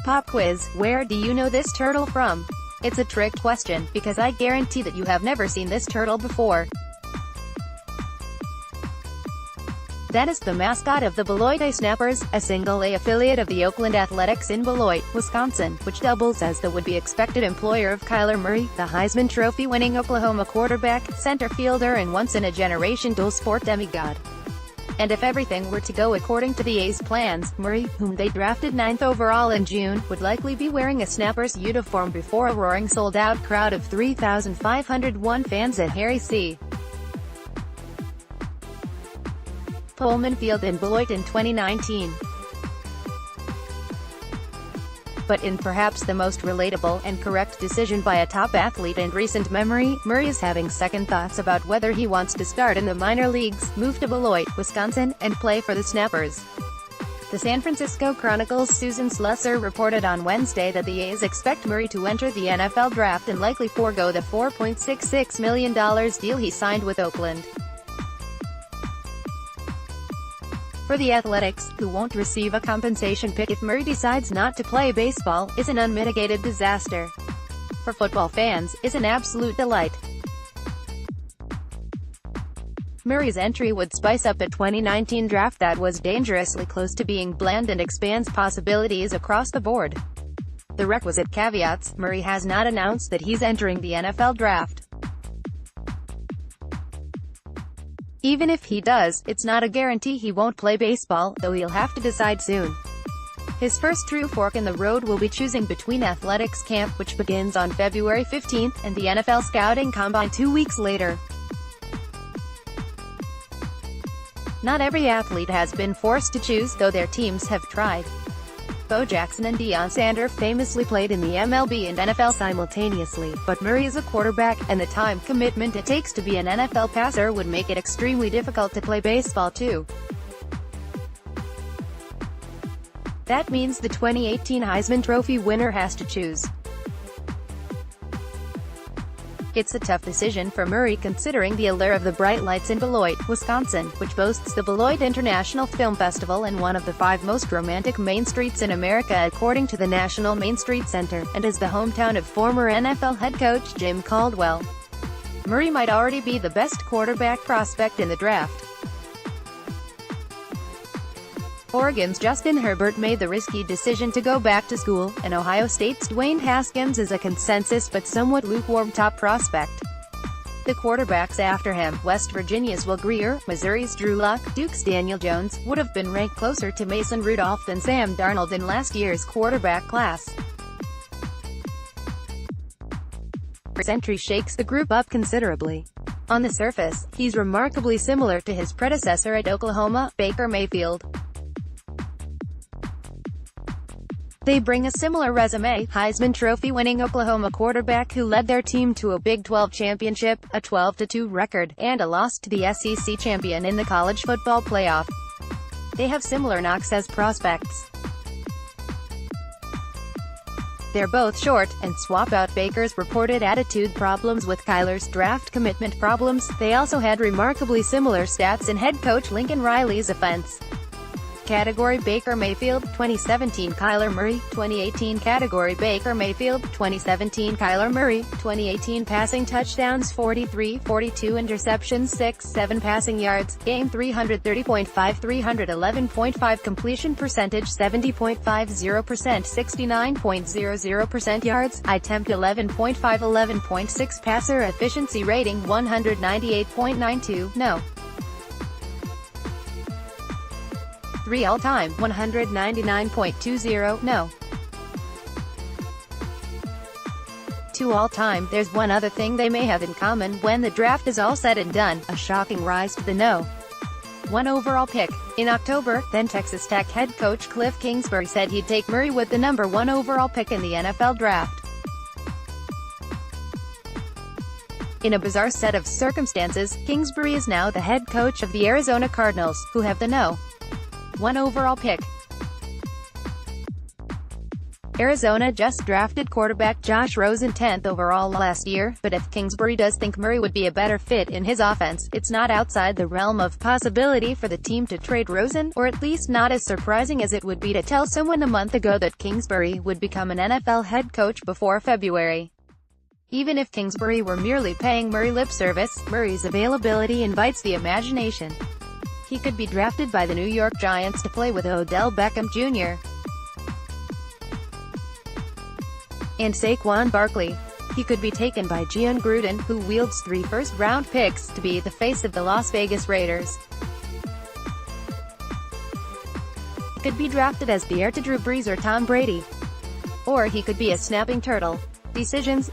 Pop quiz, where do you know this turtle from? It's a trick question, because I guarantee that you have never seen this turtle before. That is the mascot of the Beloit Snappers, a single-A affiliate of the Oakland Athletics in Beloit, Wisconsin, which doubles as the would-be expected employer of Kyler Murray, the Heisman Trophy-winning Oklahoma quarterback, center fielder and once-in-a-generation dual-sport demigod. And if everything were to go according to the A's plans, Murray, whom they drafted 9th overall in June, would likely be wearing a Snappers uniform before a roaring sold-out crowd of 3,501 fans at Harry C. Pullman Field in Beloit in 2019. But in perhaps the most relatable and correct decision by a top athlete in recent memory, Murray is having second thoughts about whether he wants to start in the minor leagues, move to Beloit, Wisconsin, and play for the Snappers. The San Francisco Chronicle's Susan Slusser reported on Wednesday that the A's expect Murray to enter the NFL draft and likely forego the $4.66 million deal he signed with Oakland. For the Athletics, who won't receive a compensation pick if Murray decides not to play baseball, is an unmitigated disaster. For football fans, is an absolute delight. Murray's entry would spice up a 2019 draft that was dangerously close to being bland and expands possibilities across the board. The requisite caveats: Murray has not announced that he's entering the NFL draft. Even if he does, it's not a guarantee he won't play baseball, though he'll have to decide soon. His first true fork in the road will be choosing between athletics camp, which begins on February 15th, and the NFL scouting combine 2 weeks later. Not every athlete has been forced to choose, though their teams have tried. Bo Jackson and Deion Sanders famously played in the MLB and NFL simultaneously, but Murray is a quarterback, and the time commitment it takes to be an NFL passer would make it extremely difficult to play baseball too. That means the 2018 Heisman Trophy winner has to choose. It's a tough decision for Murray considering the allure of the bright lights in Beloit, Wisconsin, which boasts the Beloit International Film Festival and one of the 5 most romantic main streets in America according to the National Main Street Center, and is the hometown of former NFL head coach Jim Caldwell. Murray might already be the best quarterback prospect in the draft. Oregon's Justin Herbert made the risky decision to go back to school, and Ohio State's Dwayne Haskins is a consensus but somewhat lukewarm top prospect. The quarterbacks after him, West Virginia's Will Grier, Missouri's Drew Lock, Duke's Daniel Jones, would have been ranked closer to Mason Rudolph than Sam Darnold in last year's quarterback class. His entry shakes the group up considerably. On the surface, he's remarkably similar to his predecessor at Oklahoma, Baker Mayfield. They bring a similar resume: Heisman Trophy-winning Oklahoma quarterback who led their team to a Big 12 championship, a 12-2 record, and a loss to the SEC champion in the college football playoff. They have similar knocks as prospects. They're both short, and swap out Baker's reported attitude problems with Kyler's draft commitment problems. They also had remarkably similar stats in head coach Lincoln Riley's offense. Category: Baker Mayfield, 2017 Kyler Murray, 2018 Category: Baker Mayfield, 2017 Kyler Murray, 2018 Passing touchdowns 43, 42 interceptions 6, 7 passing yards, game 330.5, 311.5 completion percentage 70.50%, 69.00% yards, attempt 11.5, 11.6 passer efficiency rating 198.92, no. 3 all-time, 199.20, no. 2 all-time. There's one other thing they may have in common when the draft is all said and done: a shocking rise to the no. 1 overall pick. In October, then Texas Tech head coach Cliff Kingsbury said he'd take Murray with the number 1 overall pick in the NFL draft. In a bizarre set of circumstances, Kingsbury is now the head coach of the Arizona Cardinals, who have the no. 1 overall pick. Arizona just drafted quarterback Josh Rosen 10th overall last year, but if Kingsbury does think Murray would be a better fit in his offense, it's not outside the realm of possibility for the team to trade Rosen, or at least not as surprising as it would be to tell someone a month ago that Kingsbury would become an NFL head coach before February. Even if Kingsbury were merely paying Murray lip service, Murray's availability invites the imagination. He could be drafted by the New York Giants to play with Odell Beckham Jr. and Saquon Barkley. He could be taken by Jon Gruden, who wields 3 first-round picks, to be the face of the Las Vegas Raiders. He could be drafted as the heir to Drew Brees or Tom Brady. Or he could be a snapping turtle. Decisions.